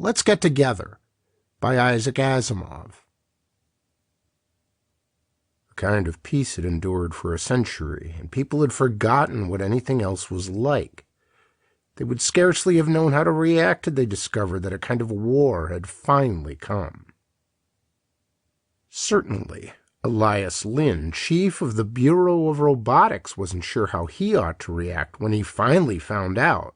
Let's Get Together by Isaac Asimov. A kind of peace had endured for a century, and people had forgotten what anything else was like. They would scarcely have known how to react had they discovered that a kind of war had finally come. Certainly, Elias Lynn, chief of the Bureau of Robotics, wasn't sure how he ought to react when he finally found out.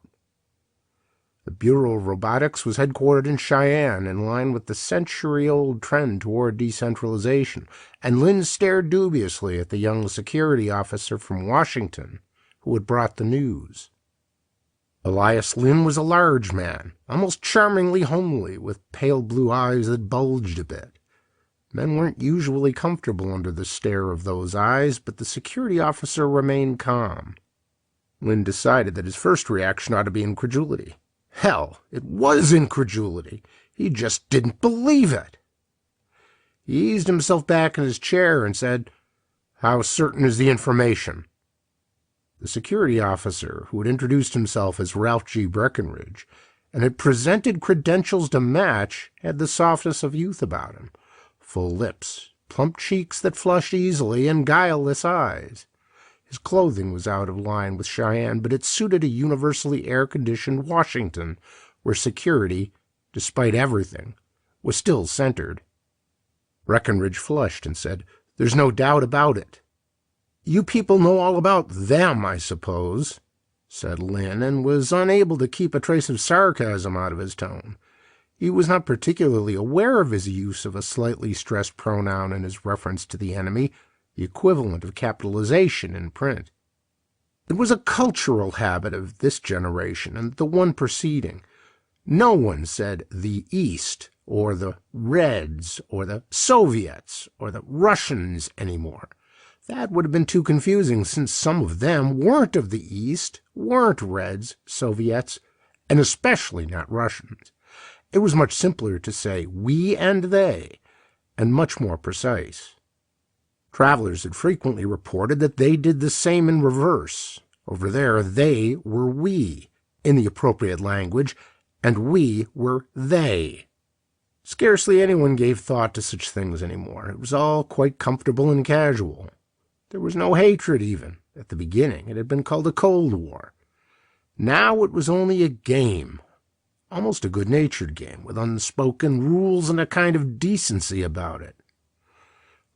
The Bureau of Robotics was headquartered in Cheyenne, in line with the century-old trend toward decentralization, and Lynn stared dubiously at the young security officer from Washington who had brought the news. Elias Lynn was a large man, almost charmingly homely, with pale blue eyes that bulged a bit. Men weren't usually comfortable under the stare of those eyes, but the security officer remained calm. Lynn decided that his first reaction ought to be incredulity. Hell, it was incredulity. He just didn't believe it. He eased himself back in his chair and said, "How certain is the information?" The security officer, who had introduced himself as Ralph G. Breckenridge and had presented credentials to match, had the softness of youth about him. Full lips, plump cheeks that flushed easily, and guileless eyes. His clothing was out of line with Cheyenne, but it suited a universally air-conditioned Washington, where security, despite everything, was still centered. Breckenridge flushed and said, "There's no doubt about it." "You people know all about them, I suppose," said Lynn, and was unable to keep a trace of sarcasm out of his tone. He was not particularly aware of his use of a slightly stressed pronoun in his reference to the enemy, the equivalent of capitalization in print. It was a cultural habit of this generation and the one preceding. No one said the East, or the Reds, or the Soviets, or the Russians anymore. That would have been too confusing, since some of them weren't of the East, weren't Reds, Soviets, and especially not Russians. It was much simpler to say we and they, and much more precise. Travelers had frequently reported that they did the same in reverse. Over there, they were we, in the appropriate language, and we were they. Scarcely anyone gave thought to such things anymore. It was all quite comfortable and casual. There was no hatred even. At the beginning, it had been called a Cold War. Now it was only a game, almost a good-natured game, with unspoken rules and a kind of decency about it.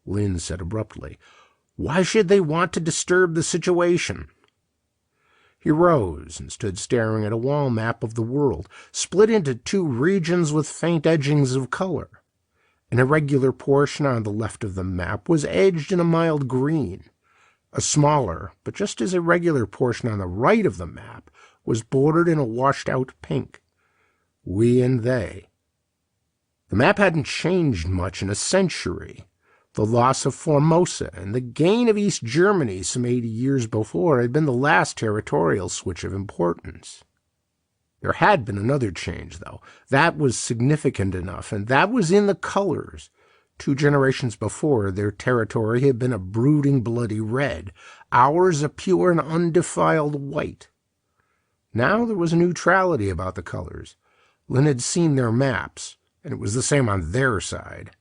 Lynn said abruptly, "Why should they want to disturb the situation?" He rose and stood staring at a wall map of the world, split into two regions with faint edgings of color. An irregular portion on the left of the map was edged in a mild green. A smaller, but just as irregular portion on the right of the map was bordered in a washed-out pink. We and they. The map hadn't changed much in a century. The loss of Formosa and the gain of East Germany some 80 years before had been the last territorial switch of importance. There had been another change, though. That was significant enough, and that was in the colors. 2 generations before, their territory had been a brooding bloody red, ours a pure and undefiled white. Now there was a neutrality about the colors. Lynn had seen their maps, and it was the same on their side.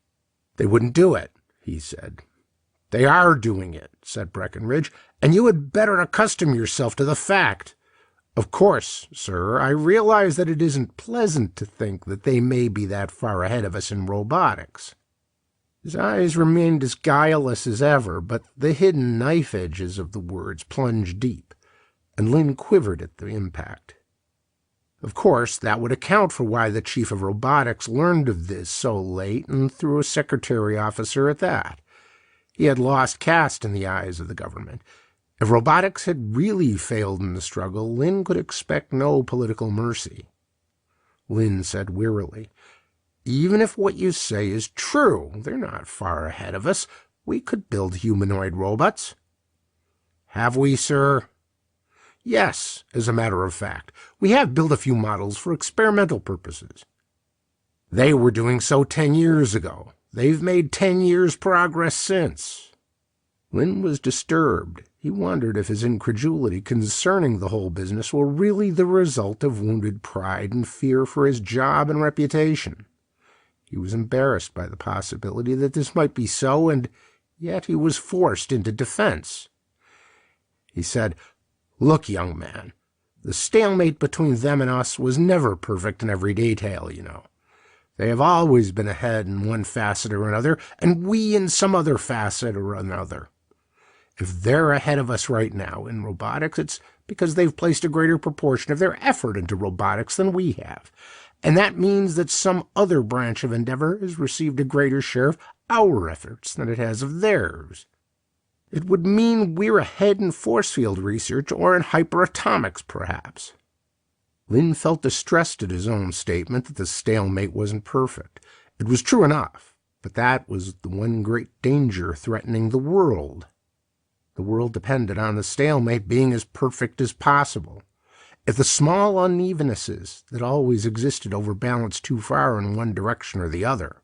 "They wouldn't do it," he said. "They are doing it," said Breckenridge, "and you had better accustom yourself to the fact. Of course, sir, I realize that it isn't pleasant to think that they may be that far ahead of us in robotics." His eyes remained as guileless as ever, but the hidden knife edges of the words plunged deep, and Lynn quivered at the impact. Of course, that would account for why the chief of robotics learned of this so late, and through a secretary officer at that. He had lost caste in the eyes of the government. If robotics had really failed in the struggle, Lynn could expect no political mercy. Lynn said wearily, "Even if what you say is true, they're not far ahead of us. We could build humanoid robots." "Have we, sir?" "Yes, as a matter of fact. We have built a few models for experimental purposes." "They were doing so 10 years ago. They've made 10 years' progress since." Lynn was disturbed. He wondered if his incredulity concerning the whole business were really the result of wounded pride and fear for his job and reputation. He was embarrassed by the possibility that this might be so, and yet he was forced into defense. He said, "Look, young man, the stalemate between them and us was never perfect in every detail, you know. They have always been ahead in one facet or another, and we in some other facet or another. If they're ahead of us right now in robotics, it's because they've placed a greater proportion of their effort into robotics than we have. And that means that some other branch of endeavor has received a greater share of our efforts than it has of theirs. It would mean we're ahead in force field research or in hyperatomics, perhaps." Lynn felt distressed at his own statement that the stalemate wasn't perfect. It was true enough, but that was the one great danger threatening the world. The world depended on the stalemate being as perfect as possible. If the small unevennesses that always existed overbalanced too far in one direction or the other.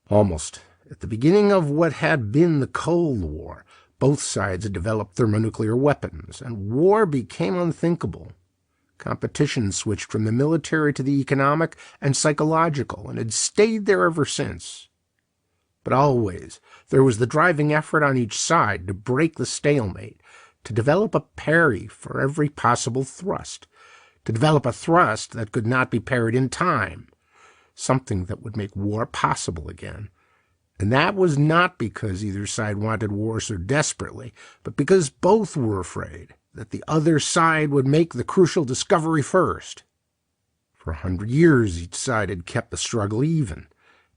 Almost at the beginning of what had been the Cold War, both sides had developed thermonuclear weapons, and war became unthinkable. Competition switched from the military to the economic and psychological, and had stayed there ever since. But always there was the driving effort on each side to break the stalemate, to develop a parry for every possible thrust, to develop a thrust that could not be parried in time, something that would make war possible again. And that was not because either side wanted war so desperately, but because both were afraid that the other side would make the crucial discovery first. For 100 years each side had kept the struggle even,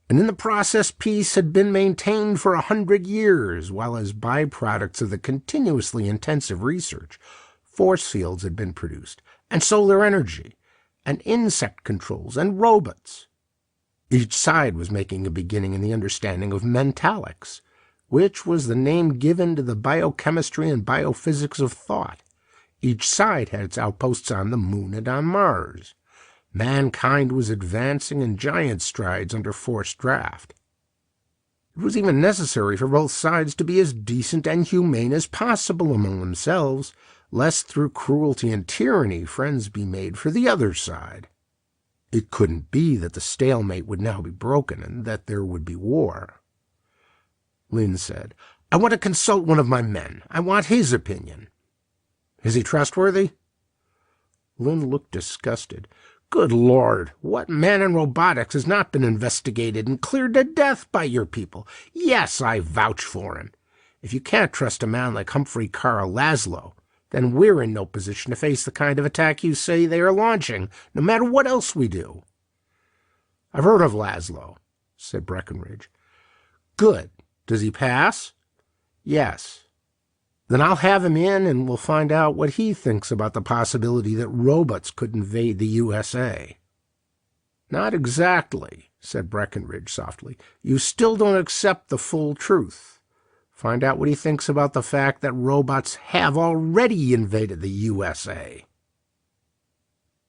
and in the process peace had been maintained for 100 years, while as byproducts of the continuously intensive research, force fields had been produced, and solar energy, and insect controls, and robots. Each side was making a beginning in the understanding of mentalics, which was the name given to the biochemistry and biophysics of thought. Each side had its outposts on the moon and on Mars. Mankind was advancing in giant strides under forced draft. It was even necessary for both sides to be as decent and humane as possible among themselves, lest through cruelty and tyranny friends be made for the other side. It couldn't be that the stalemate would now be broken and that there would be war. Lynn said, "I want to consult one of my men. I want his opinion." "Is he trustworthy?" Lynn looked disgusted. "Good Lord, what man in robotics has not been investigated and cleared to death by your people? Yes, I vouch for him. If you can't trust a man like Humphrey Carl Laszlo, then we're in no position to face the kind of attack you say they are launching, no matter what else we do." "I've heard of Laszlo," said Breckenridge. "Good. Does he pass?" "Yes." "Then I'll have him in and we'll find out what he thinks about the possibility that robots could invade the USA." "Not exactly," said Breckenridge softly. "You still don't accept the full truth. Find out what he thinks about the fact that robots have already invaded the USA."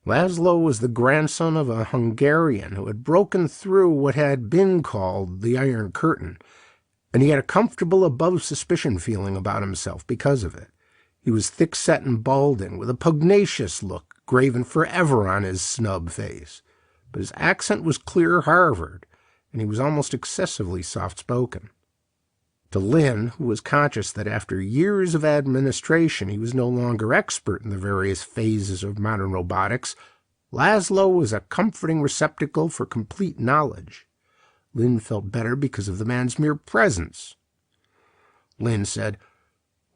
Laszlo was the grandson of a Hungarian who had broken through what had been called the Iron Curtain, and he had a comfortable above-suspicion feeling about himself because of it. He was thick-set and balding, with a pugnacious look graven forever on his snub face, but his accent was clear Harvard, and he was almost excessively soft-spoken. To Lynn, who was conscious that after years of administration he was no longer expert in the various phases of modern robotics, Laszlo was a comforting receptacle for complete knowledge. Lynn felt better because of the man's mere presence. Lynn said,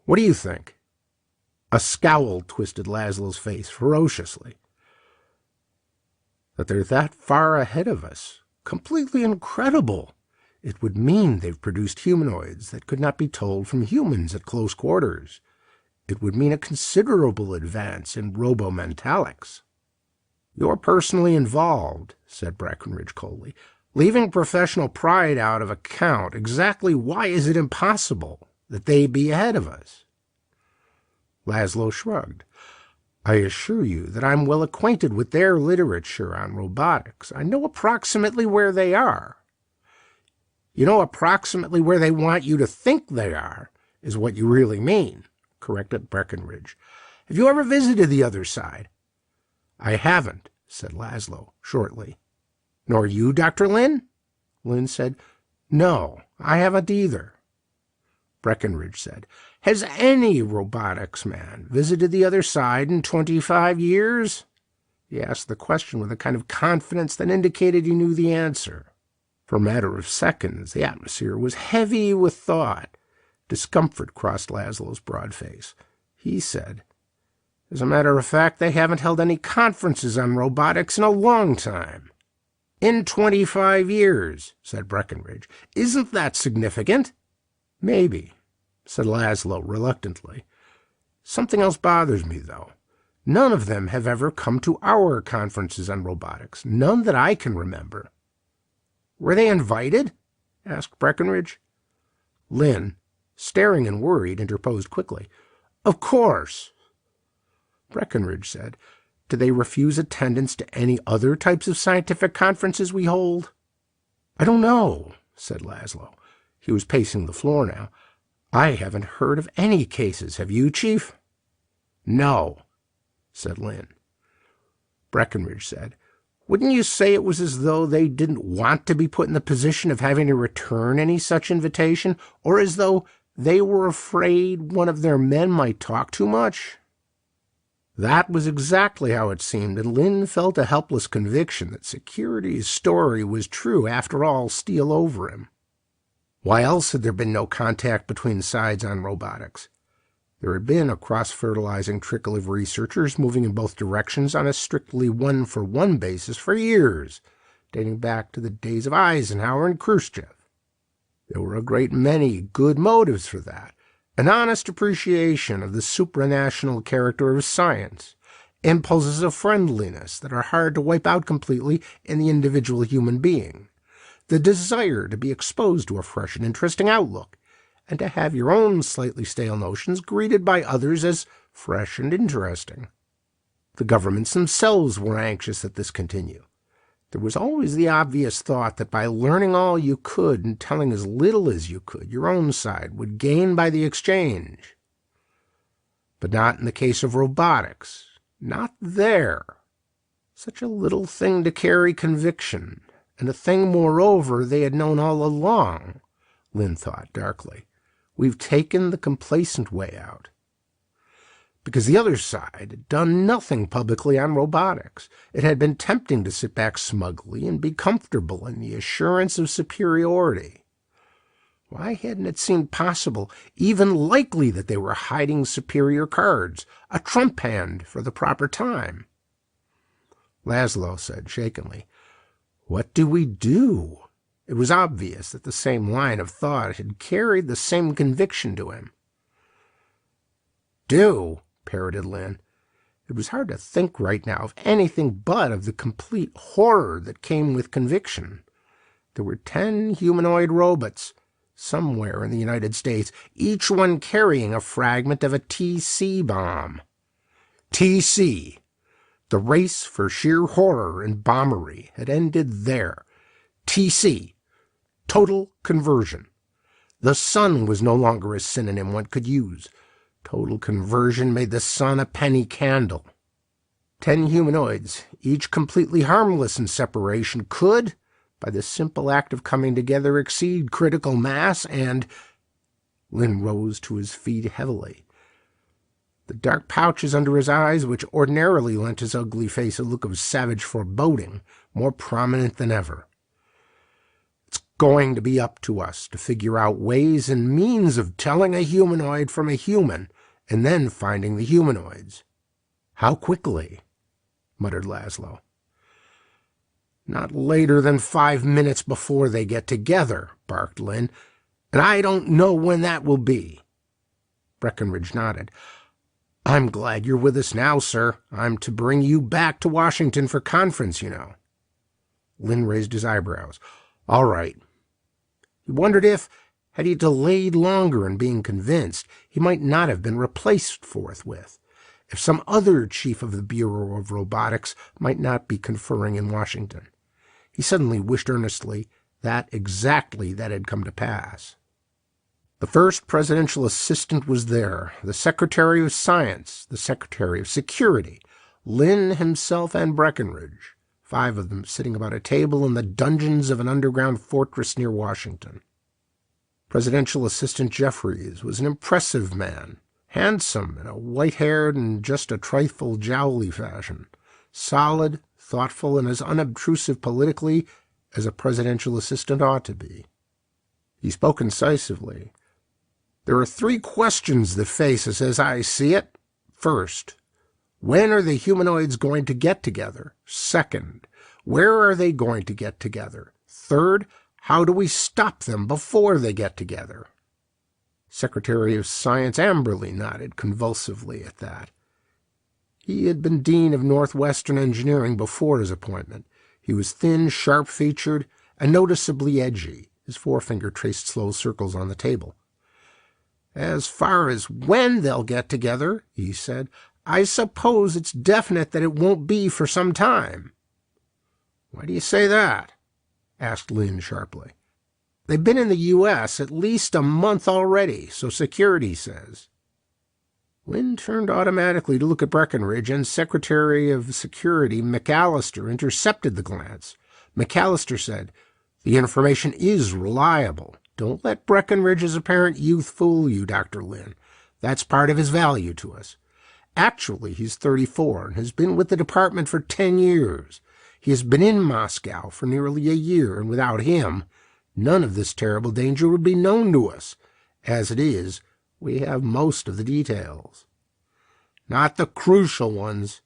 "What do you think?" A scowl twisted Laszlo's face ferociously. "That they're that far ahead of us. Completely incredible. It would mean they've produced humanoids that could not be told from humans at close quarters. It would mean a considerable advance in robomentalics." "You're personally involved," said Breckenridge coldly. "Leaving professional pride out of account, exactly why is it impossible that they be ahead of us?" Laszlo shrugged. "I assure you that I'm well acquainted with their literature on robotics. I know approximately where they are." "You know approximately where they want you to think they are, is what you really mean," corrected Breckenridge. "Have you ever visited the other side?" "I haven't," said Laszlo, shortly. "Nor you, Dr. Lynn?" Lynn said, "No, I haven't either." Breckenridge said, "Has any robotics man visited the other side in 25 years? He asked the question with a kind of confidence that indicated he knew the answer. For a matter of seconds, the atmosphere was heavy with thought. Discomfort crossed Laszlo's broad face. He said, "As a matter of fact, they haven't held any conferences on robotics in a long time." "In 25 years, said Breckenridge. "Isn't that significant?" "Maybe," said Laszlo reluctantly. "Something else bothers me, though. None of them have ever come to our conferences on robotics. None that I can remember." "Were they invited?" asked Breckenridge. Lynn, staring and worried, interposed quickly. "Of course." Breckenridge said, "Do they refuse attendance to any other types of scientific conferences we hold?" "I don't know," said Laszlo. He was pacing the floor now. "I haven't heard of any cases. Have you, Chief?" "No," said Lynn. Breckenridge said, "Wouldn't you say it was as though they didn't want to be put in the position of having to return any such invitation, or as though they were afraid one of their men might talk too much?" That was exactly how it seemed, and Lynn felt a helpless conviction that Security's story was true after all steal over him. Why else had there been no contact between sides on robotics? There had been a cross-fertilizing trickle of researchers moving in both directions on a strictly one-for-one basis for years, dating back to the days of Eisenhower and Khrushchev. There were a great many good motives for that. An honest appreciation of the supranational character of science, impulses of friendliness that are hard to wipe out completely in the individual human being, the desire to be exposed to a fresh and interesting outlook, and to have your own slightly stale notions greeted by others as fresh and interesting. The governments themselves were anxious that this continue. There was always the obvious thought that by learning all you could and telling as little as you could, your own side would gain by the exchange. But not in the case of robotics. Not there. Such a little thing to carry conviction, and a thing, moreover, they had known all along, Lynn thought darkly. We've taken the complacent way out. Because the other side had done nothing publicly on robotics. It had been tempting to sit back smugly and be comfortable in the assurance of superiority. Why hadn't it seemed possible, even likely, that they were hiding superior cards, a trump hand for the proper time? Laszlo said shakenly, "What do we do?" It was obvious that the same line of thought had carried the same conviction to him. "Do?" parroted Lynn. It was hard to think right now of anything but of the complete horror that came with conviction. There were 10 humanoid robots somewhere in the United States, each one carrying a fragment of a TC bomb. TC. The race for sheer horror and bombery had ended there. TC. Total conversion. The sun was no longer a synonym one could use. Total conversion made the sun a penny candle. 10 humanoids, each completely harmless in separation, could, by the simple act of coming together, exceed critical mass and... Lynn rose to his feet heavily. The dark pouches under his eyes, which ordinarily lent his ugly face a look of savage foreboding, more prominent than ever. It's going to be up to us to figure out ways and means of telling a humanoid from a human, and then finding the humanoids. How quickly? Muttered Laszlo. Not later than 5 minutes before they get together, barked Lynn, and I don't know when that will be. Breckenridge nodded. I'm glad you're with us now, sir. I'm to bring you back to Washington for conference, you know. Lynn raised his eyebrows. All right. He wondered if, had he delayed longer in being convinced, he might not have been replaced forthwith, if some other chief of the Bureau of Robotics might not be conferring in Washington. He suddenly wished earnestly that exactly that had come to pass. The first presidential assistant was there, the Secretary of Science, the Secretary of Security, Lynn himself, and Breckinridge, 5 of them sitting about a table in the dungeons of an underground fortress near Washington. Presidential Assistant Jeffries was an impressive man, handsome in a white-haired and just a trifle jowly fashion, solid, thoughtful, and as unobtrusive politically as a presidential assistant ought to be. He spoke incisively. There are 3 questions that face us as I see it. First, when are the humanoids going to get together? Second, where are they going to get together? Third, how do we stop them before they get together? Secretary of Science Amberley nodded convulsively at that. He had been Dean of Northwestern Engineering before his appointment. He was thin, sharp-featured, and noticeably edgy. His forefinger traced slow circles on the table. As far as when they'll get together, he said, I suppose it's definite that it won't be for some time. Why do you say that? Asked Lynn sharply. They've been in the U.S. at least a month already, so security says. Lynn turned automatically to look at Breckinridge, and Secretary of Security McAllister intercepted the glance. McAllister said, The information is reliable. Don't let Breckinridge's apparent youth fool you, Dr. Lynn. That's part of his value to us. Actually, he's 34 and has been with the department for 10 years. He has been in Moscow for nearly a year, and without him, none of this terrible danger would be known to us. As it is, we have most of the details. Not the crucial ones.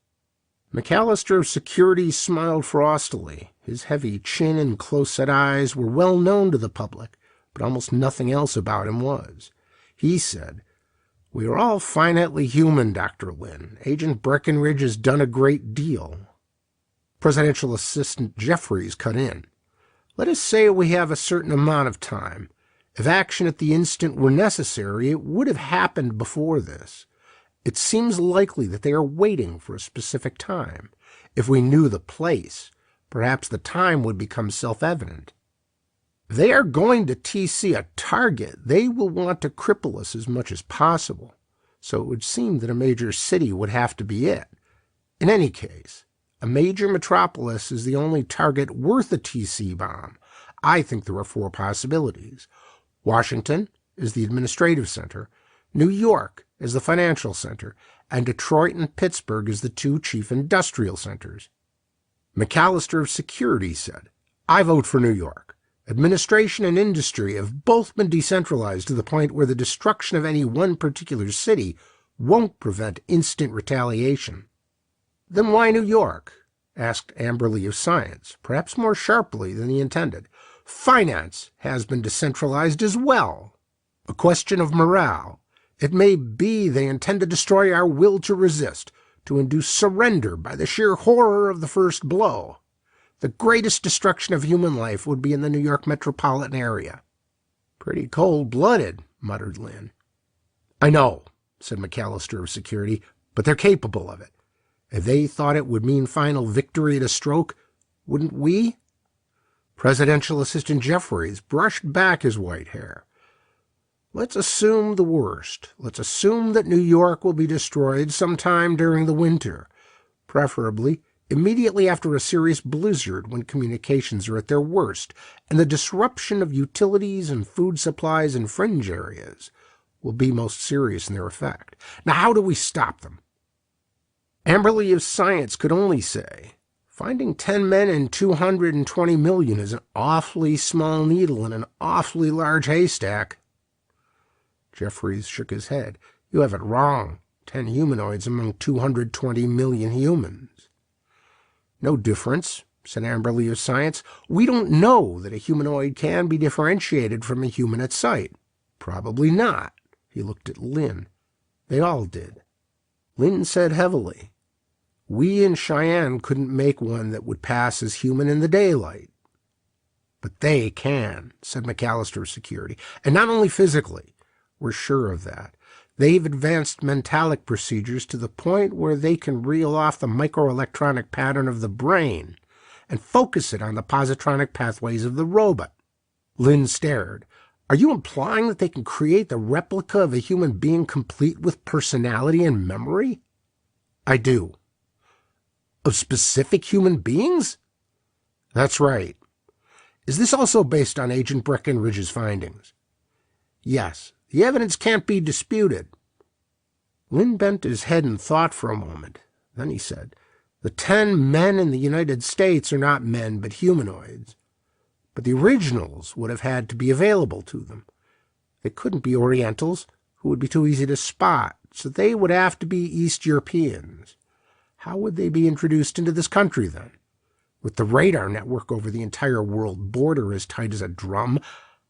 McAllister of Security smiled frostily. His heavy chin and close-set eyes were well known to the public, but almost nothing else about him was. He said, We are all finitely human, Dr. Lynn. Agent Breckinridge has done a great deal. Presidential Assistant Jeffries cut in. Let us say we have a certain amount of time. If action at the instant were necessary, it would have happened before this. It seems likely that they are waiting for a specific time. If we knew the place, perhaps the time would become self-evident. If they are going to TC a target, they will want to cripple us as much as possible. So it would seem that a major city would have to be it. In any case, a major metropolis is the only target worth a TC bomb. I think there are 4 possibilities. Washington is the administrative center, New York is the financial center, and Detroit and Pittsburgh is the 2 chief industrial centers. McAllister of Security said, I vote for New York. Administration and industry have both been decentralized to the point where the destruction of any one particular city won't prevent instant retaliation. Then why New York? Asked Amberley of Science, perhaps more sharply than he intended. Finance has been decentralized as well. A question of morale. It may be they intend to destroy our will to resist, to induce surrender by the sheer horror of the first blow. The greatest destruction of human life would be in the New York metropolitan area. Pretty cold-blooded, muttered Lynn. I know, said McAllister of Security, but they're capable of it. If they thought it would mean final victory at a stroke, wouldn't we? Presidential Assistant Jeffries brushed back his white hair. Let's assume the worst. Let's assume that New York will be destroyed sometime during the winter, preferably immediately after a serious blizzard when communications are at their worst, and the disruption of utilities and food supplies in fringe areas will be most serious in their effect. Now, how do we stop them? Amberley of Science could only say, finding 10 men in 220 million is an awfully small needle in an awfully large haystack. Jeffries shook his head. You have it wrong. 10 humanoids among 220 million humans. No difference, said Amberley of Science. We don't know that a humanoid can be differentiated from a human at sight. Probably not. He looked at Lynn. They all did. Lynn said heavily, We in Cheyenne couldn't make one that would pass as human in the daylight. But they can, said McAllister of Security, and not only physically. We're sure of that. They've advanced mentalic procedures to the point where they can reel off the microelectronic pattern of the brain and focus it on the positronic pathways of the robot. Lynn stared. Are you implying that they can create the replica of a human being complete with personality and memory? I do. Of specific human beings? That's right. Is this also based on Agent Breckenridge's findings? Yes. The evidence can't be disputed. Lynn bent his head in thought for a moment. Then he said, the 10 men in the United States are not men but humanoids. But the originals would have had to be available to them. They couldn't be Orientals, who would be too easy to spot, so they would have to be East Europeans. How would they be introduced into this country, then? With the radar network over the entire world border as tight as a drum,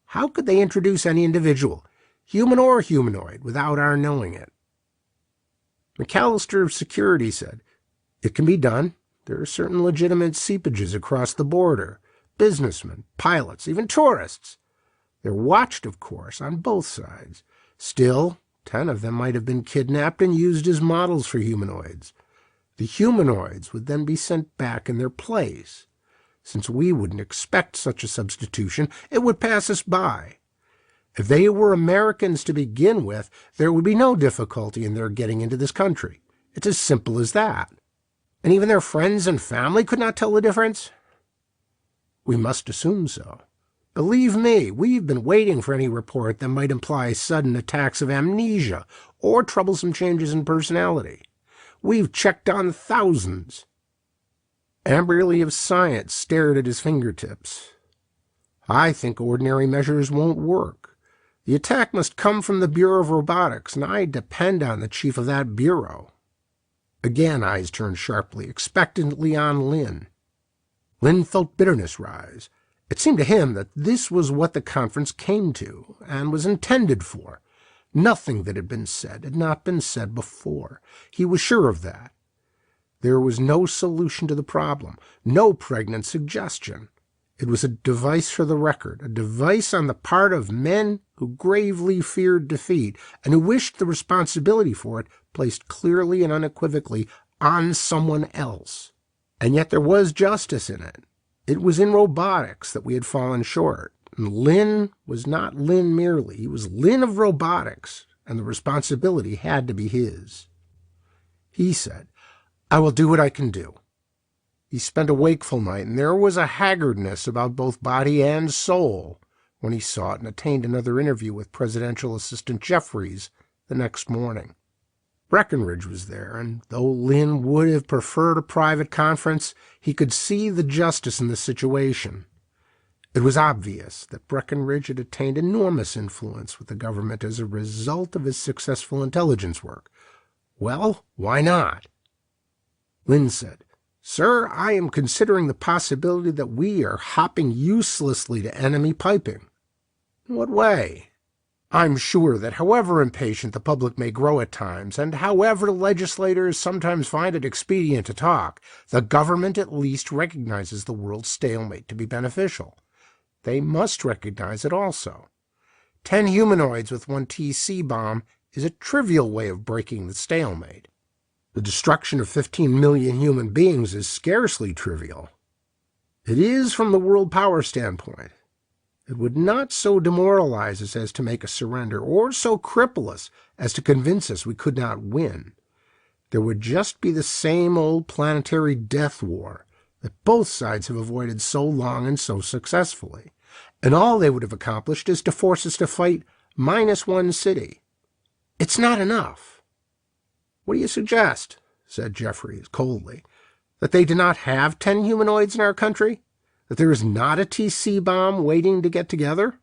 how could they introduce any individual, human or humanoid, without our knowing it? McAllister of Security said, it can be done. There are certain legitimate seepages across the border. Businessmen, pilots, even tourists. They're watched, of course, on both sides. Still, 10 of them might have been kidnapped and used as models for humanoids. The humanoids would then be sent back in their place. Since we wouldn't expect such a substitution, it would pass us by. If they were Americans to begin with, there would be no difficulty in their getting into this country. It's as simple as that. And even their friends and family could not tell the difference? We must assume so. Believe me, we've been waiting for any report that might imply sudden attacks of amnesia or troublesome changes in personality. We've checked on thousands. Amberley of Science stared at his fingertips. I think ordinary measures won't work. The attack must come from the Bureau of Robotics, and I depend on the chief of that bureau. Again, eyes turned sharply, expectantly on Lynn. Lynn felt bitterness rise. It seemed to him that this was what the conference came to, and was intended for. Nothing that had been said had not been said before. He was sure of that. There was no solution to the problem, no pregnant suggestion. It was a device for the record, a device on the part of men who gravely feared defeat, and who wished the responsibility for it placed clearly and unequivocally on someone else. And yet there was justice in it. It was in robotics that we had fallen short. And Lynn was not Lynn merely. He was Lynn of robotics, and the responsibility had to be his. He said, I will do what I can do. He spent a wakeful night, and there was a haggardness about both body and soul when he sought and attained another interview with Presidential Assistant Jeffries the next morning. Breckenridge was there, and though Lynn would have preferred a private conference, he could see the justice in the situation. It was obvious that Breckenridge had attained enormous influence with the government as a result of his successful intelligence work. Well, why not? Lynn said, Sir, I am considering the possibility that we are hopping uselessly to enemy piping. In what way? I'm sure that however impatient the public may grow at times, and however legislators sometimes find it expedient to talk, the government at least recognizes the world's stalemate to be beneficial. They must recognize it also. 10 humanoids with 1 TC bomb is a trivial way of breaking the stalemate. The destruction of 15 million human beings is scarcely trivial. It is from the world power standpoint. It would not so demoralize us as to make us surrender, or so cripple us as to convince us we could not win. There would just be the same old planetary death war that both sides have avoided so long and so successfully. And all they would have accomplished is to force us to fight -1 city. It's not enough. What do you suggest? Said Jeffries coldly. That they do not have 10 humanoids in our country? That there is not a TC bomb waiting to get together?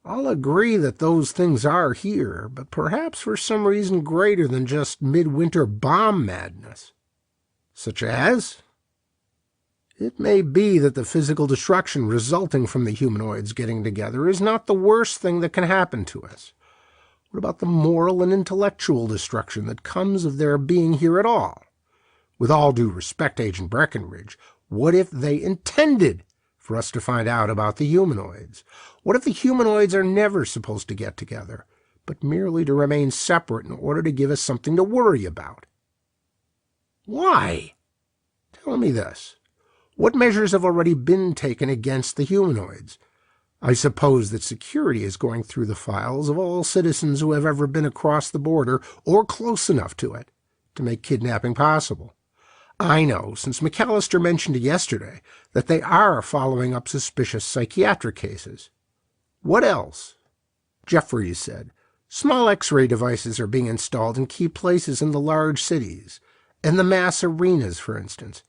I'll agree that those things are here, but perhaps for some reason greater than just midwinter bomb madness. Such as? It may be that the physical destruction resulting from the humanoids getting together is not the worst thing that can happen to us. What about the moral and intellectual destruction that comes of their being here at all? With all due respect, Agent Breckenridge, what if they intended for us to find out about the humanoids? What if the humanoids are never supposed to get together, but merely to remain separate in order to give us something to worry about? Why? Tell me this. What measures have already been taken against the humanoids? I suppose that security is going through the files of all citizens who have ever been across the border or close enough to it to make kidnapping possible. I know, since McAllister mentioned yesterday, that they are following up suspicious psychiatric cases. What else? Jeffries said, small X-ray devices are being installed in key places in the large cities, and the mass arenas, for instance,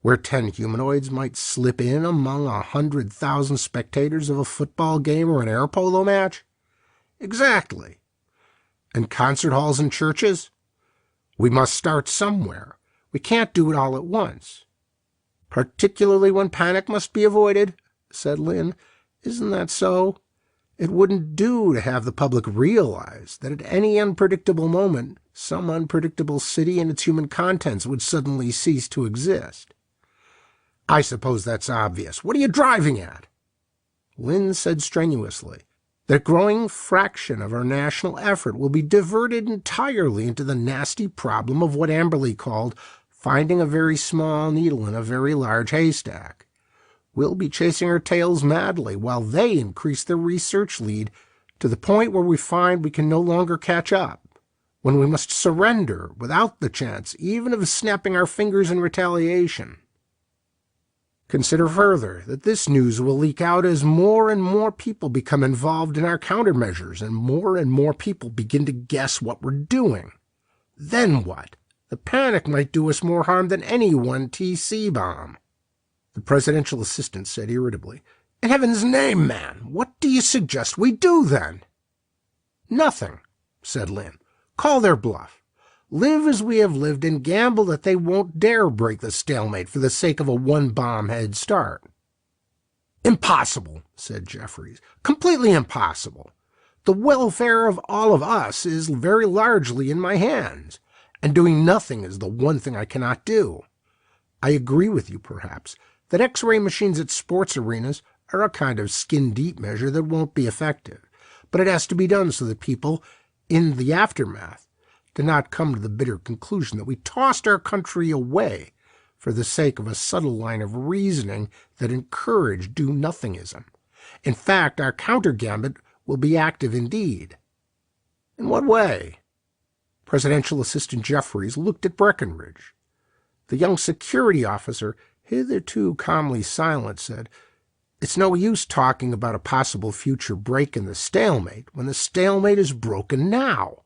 where 10 humanoids might slip in among 100,000 spectators of a football game or an air polo match? Exactly. And concert halls and churches? We must start somewhere. We can't do it all at once. Particularly when panic must be avoided, said Lynn. Isn't that so? It wouldn't do to have the public realize that at any unpredictable moment, some unpredictable city and its human contents would suddenly cease to exist. I suppose that's obvious. What are you driving at? Lynn said strenuously that a growing fraction of our national effort will be diverted entirely into the nasty problem of what Amberley called finding a very small needle in a very large haystack. We'll be chasing our tails madly while they increase their research lead to the point where we find we can no longer catch up, when we must surrender without the chance even of snapping our fingers in retaliation. Consider further that this news will leak out as more and more people become involved in our countermeasures and more people begin to guess what we're doing. Then what? The panic might do us more harm than any one TC bomb. The presidential assistant said irritably, In heaven's name, man, what do you suggest we do then? Nothing, said Lynn. Call their bluff. Live as we have lived and gamble that they won't dare break the stalemate for the sake of a one-bomb head start. Impossible, said Jeffries. Completely impossible. The welfare of all of us is very largely in my hands, and doing nothing is the one thing I cannot do. I agree with you, perhaps, that X-ray machines at sports arenas are a kind of skin-deep measure that won't be effective, but it has to be done so that people, in the aftermath, do not come to the bitter conclusion that we tossed our country away for the sake of a subtle line of reasoning that encouraged do-nothingism. In fact, our counter-gambit will be active indeed. In what way? Presidential Assistant Jeffries looked at Breckinridge. The young security officer, hitherto calmly silent, said, It's no use talking about a possible future break in the stalemate when the stalemate is broken now.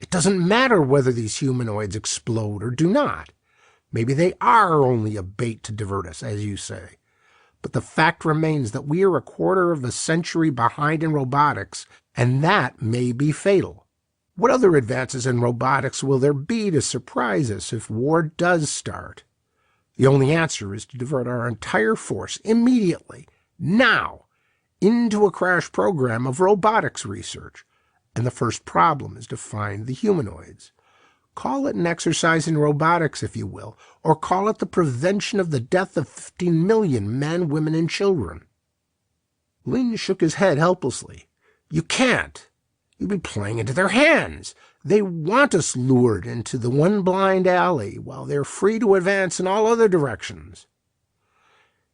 It doesn't matter whether these humanoids explode or do not. Maybe they are only a bait to divert us, as you say. But the fact remains that we are a quarter of a century behind in robotics, and that may be fatal. What other advances in robotics will there be to surprise us if war does start? The only answer is to divert our entire force immediately, now, into a crash program of robotics research. And the first problem is to find the humanoids. Call it an exercise in robotics, if you will, or call it the prevention of the death of 15 million men, women, and children. Lynn shook his head helplessly. You can't. You'd be playing into their hands. They want us lured into the one blind alley while they're free to advance in all other directions.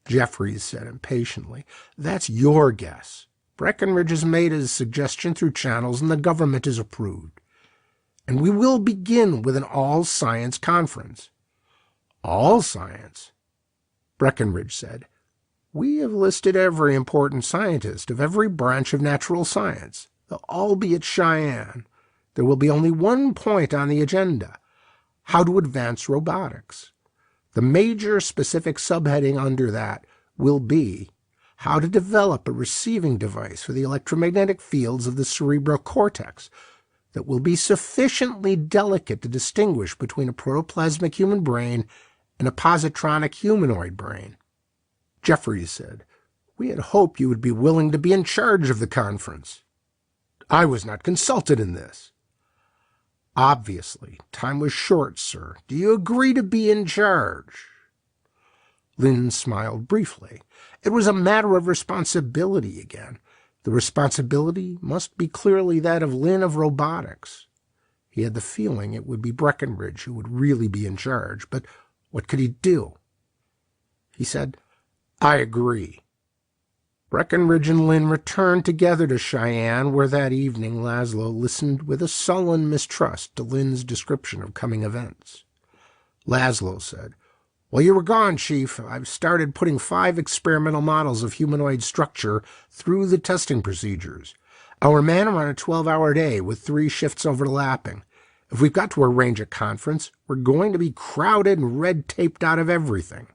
Jeffries said impatiently, That's your guess. Breckinridge has made his suggestion through channels and the government has approved. And we will begin with an all-science conference. All science? Breckinridge said, We have listed every important scientist of every branch of natural science. They'll all be at Cheyenne. There will be only one point on the agenda, how to advance robotics. The major specific subheading under that will be how to develop a receiving device for the electromagnetic fields of the cerebral cortex that will be sufficiently delicate to distinguish between a protoplasmic human brain and a positronic humanoid brain. Jeffries said, We had hoped you would be willing to be in charge of the conference. I was not consulted in this. Obviously, time was short, sir. Do you agree to be in charge? Lynn smiled briefly. It was a matter of responsibility again. The responsibility must be clearly that of Lynn of robotics. He had the feeling it would be Breckinridge who would really be in charge, but what could he do? He said, I agree. Breckenridge and Lynn returned together to Cheyenne, where that evening Laszlo listened with a sullen mistrust to Lynn's description of coming events. Laszlo said, "While you were gone, Chief, I've started putting 5 experimental models of humanoid structure through the testing procedures. Our men are on a 12-hour day with 3 shifts overlapping. If we've got to arrange a conference, we're going to be crowded and red-taped out of everything.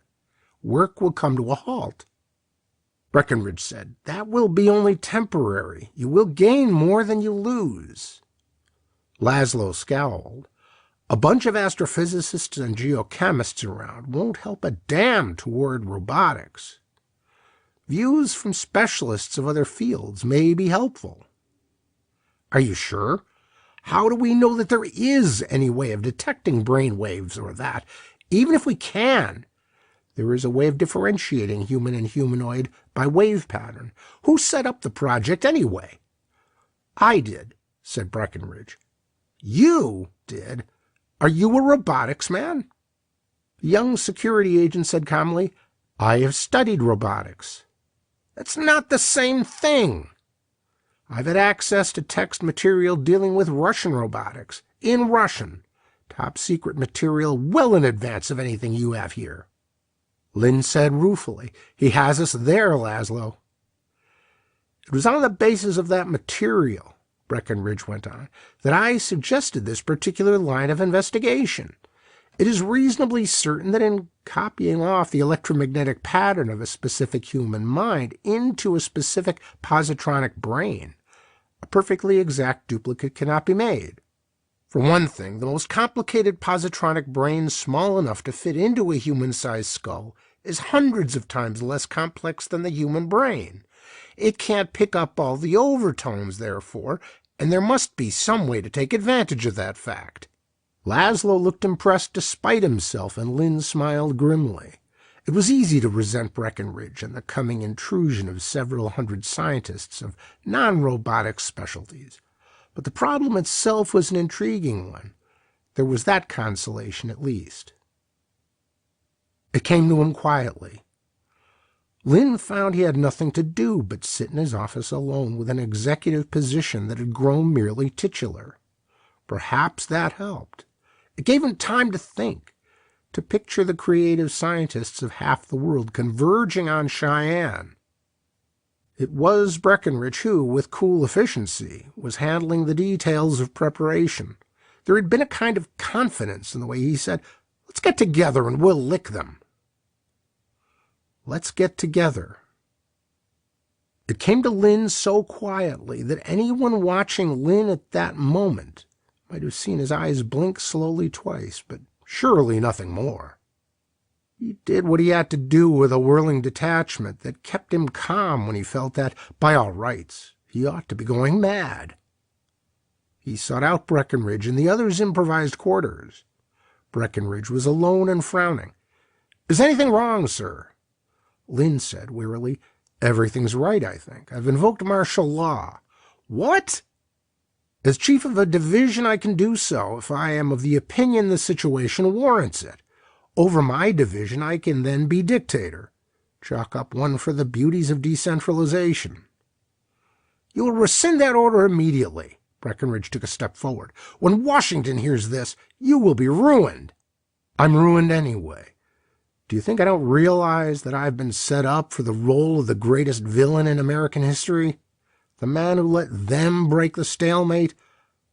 Work will come to a halt." Breckenridge said, "That will be only temporary. You will gain more than you lose." Laszlo scowled. "A bunch of astrophysicists and geochemists around won't help a damn toward robotics. Views from specialists of other fields may be helpful." "Are you sure? How do we know that there is any way of detecting brain waves or that? Even if we can, there is a way of differentiating human and humanoid by wave pattern. Who set up the project anyway?" "I did," said Breckenridge. "You did? Are you a robotics man?" The young security agent said calmly, "I have studied robotics." "That's not the same thing." "I've had access to text material dealing with Russian robotics, in Russian. Top secret material well in advance of anything you have here." Lynn said ruefully, "He has us there, Laszlo." "It was on the basis of that material," Breckenridge went on, "that I suggested this particular line of investigation. It is reasonably certain that in copying off the electromagnetic pattern of a specific human mind into a specific positronic brain, a perfectly exact duplicate cannot be made. For one thing, the most complicated positronic brain small enough to fit into a human-sized skull is hundreds of times less complex than the human brain. It can't pick up all the overtones, therefore, and there must be some way to take advantage of that fact." Laszlo looked impressed despite himself, and Lynn smiled grimly. It was easy to resent Breckenridge and the coming intrusion of several hundred scientists of non-robotic specialties. But the problem itself was an intriguing one. There was that consolation, at least. It came to him quietly. Lynn found he had nothing to do but sit in his office alone with an executive position that had grown merely titular. Perhaps that helped. It gave him time to think, to picture the creative scientists of half the world converging on Cheyenne. It was Breckenridge who, with cool efficiency, was handling the details of preparation. There had been a kind of confidence in the way he said, "Let's get together and we'll lick them." Let's get together. It came to Lynn so quietly that anyone watching Lynn at that moment might have seen his eyes blink slowly twice, but surely nothing more. He did what he had to do with a whirling detachment that kept him calm when he felt that, by all rights, he ought to be going mad. He sought out Breckenridge in the other's improvised quarters. Breckenridge was alone and frowning. "Is anything wrong, sir?" Lynn said wearily, "Everything's right, I think. I've invoked martial law." "What?" "As chief of a division, I can do so if I am of the opinion the situation warrants it. Over my division, I can then be dictator. Chalk up one for the beauties of decentralization." "You will rescind that order immediately." Breckenridge took a step forward. "When Washington hears this, you will be ruined." "I'm ruined anyway. Do you think I don't realize that I've been set up for the role of the greatest villain in American history? The man who let them break the stalemate?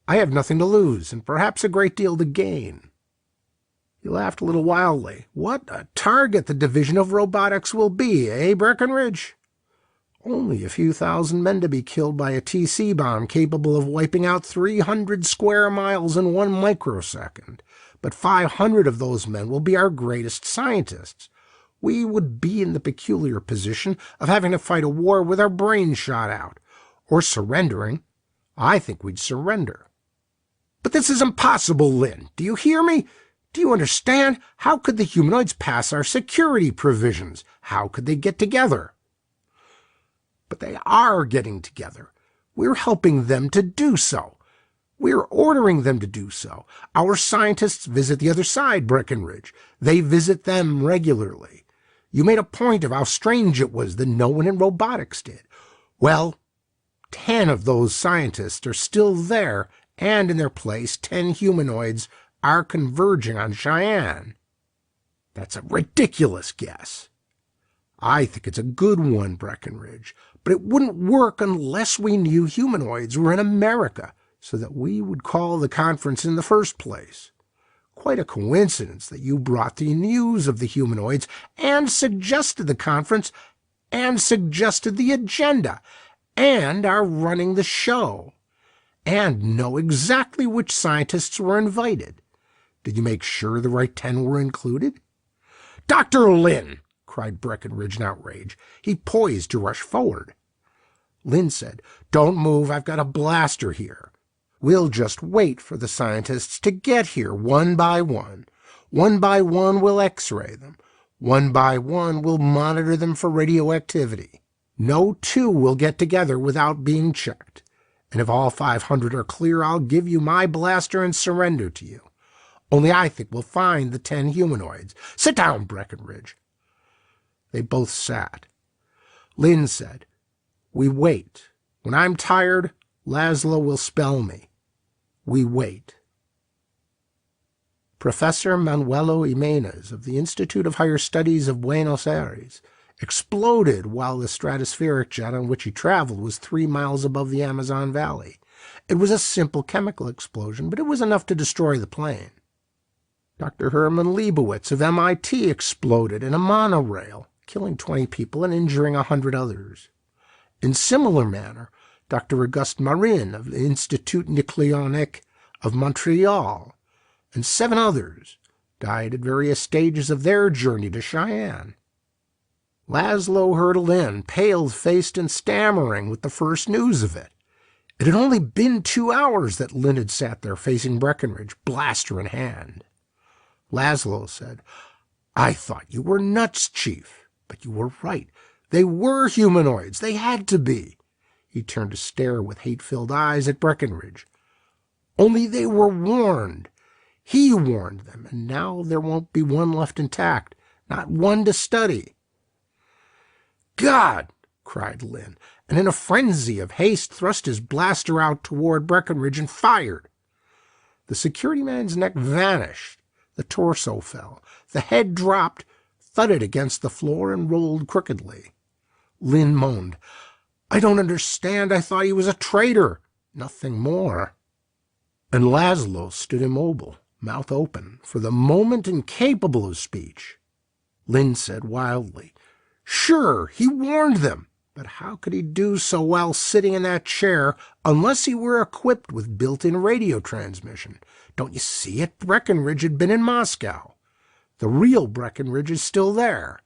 I have nothing to lose, and perhaps a great deal to gain." He laughed a little wildly. "What a target the division of robotics will be, eh, Breckenridge? Only a few thousand men to be killed by a TC bomb capable of wiping out 300 square miles in 1 microsecond. But 500 of those men will be our greatest scientists. We would be in the peculiar position of having to fight a war with our brains shot out, or surrendering. I think we'd surrender." "But this is impossible, Lynn. Do you hear me? Do you understand? How could the humanoids pass our security provisions? How could they get together?" "But they are getting together. We're helping them to do so. We're ordering them to do so. Our scientists visit the other side, Breckenridge. They visit them regularly. You made a point of how strange it was that no one in robotics did. Well, 10 of those scientists are still there, and in their place 10 humanoids are converging on Cheyenne. That's a ridiculous guess. I think it's a good one, Breckenridge, but it wouldn't work unless we knew humanoids were in America, so that we would call the conference in the first place. Quite a coincidence that you brought the news of the humanoids and suggested the conference and suggested the agenda and are running the show and know exactly which scientists were invited. Did you make sure the right 10 were included? Dr. Lin! Cried Breckenridge in outrage. He poised to rush forward. Lin said, Don't move, I've got a blaster here. We'll just wait for the scientists to get here one by one. One by one we'll x-ray them. One by one we'll monitor them for radioactivity. No two will get together without being checked. And if all 500 are clear, I'll give you my blaster and surrender to you. Only I think we'll find the 10 humanoids. Sit down, Breckenridge. They both sat. Lin said, We wait. When I'm tired, Laszlo will spell me. We wait. Professor Manuelo Jimenez of the Institute of Higher Studies of Buenos Aires exploded while the stratospheric jet on which he traveled was 3 miles above the Amazon Valley. It was a simple chemical explosion, but it was enough to destroy the plane. Dr. Hermann Leibowitz of MIT exploded in a monorail, killing 20 people and injuring 100 others. In similar manner, Dr. Auguste Marin of the Institut Nucléonique of Montreal and 7 others died at various stages of their journey to Cheyenne. Laszlo hurtled in, pale-faced and stammering with the first news of it. It had only been 2 hours that Lin had sat there facing Breckenridge, blaster in hand. Laszlo said, I thought you were nuts, Chief. But you were right. They were humanoids. They had to be. He turned to stare with hate-filled eyes at Breckenridge. Only they were warned. He warned them, and now there won't be one left intact, not one to study. God! Cried Lin, and in a frenzy of haste thrust his blaster out toward Breckenridge and fired. The security man's neck vanished. The torso fell. The head dropped, thudded against the floor, and rolled crookedly. Lin moaned, I don't understand. I thought he was a traitor. Nothing more. And Laszlo stood immobile, mouth open, for the moment incapable of speech. Lin said wildly, Sure, he warned them, but how could he do so while sitting in that chair unless he were equipped with built-in radio transmission? Don't you see it? Breckenridge had been in Moscow. The real Breckenridge is still there.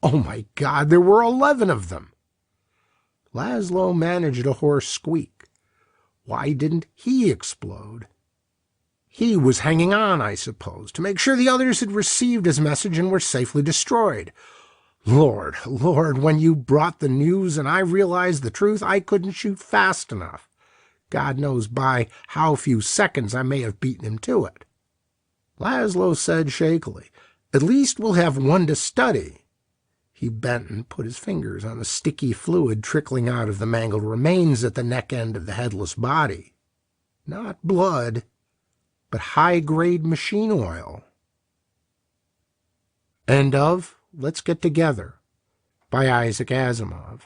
Oh, my God, there were 11 of them. Laszlo managed a hoarse squeak. Why didn't he explode? He was hanging on, I suppose, to make sure the others had received his message and were safely destroyed. Lord, Lord, when you brought the news and I realized the truth, I couldn't shoot fast enough. God knows by how few seconds I may have beaten him to it. Laszlo said shakily, At least we'll have one to study. He bent and put his fingers on the sticky fluid trickling out of the mangled remains at the neck end of the headless body. Not blood, but high-grade machine oil. End of Let's Get Together by Isaac Asimov.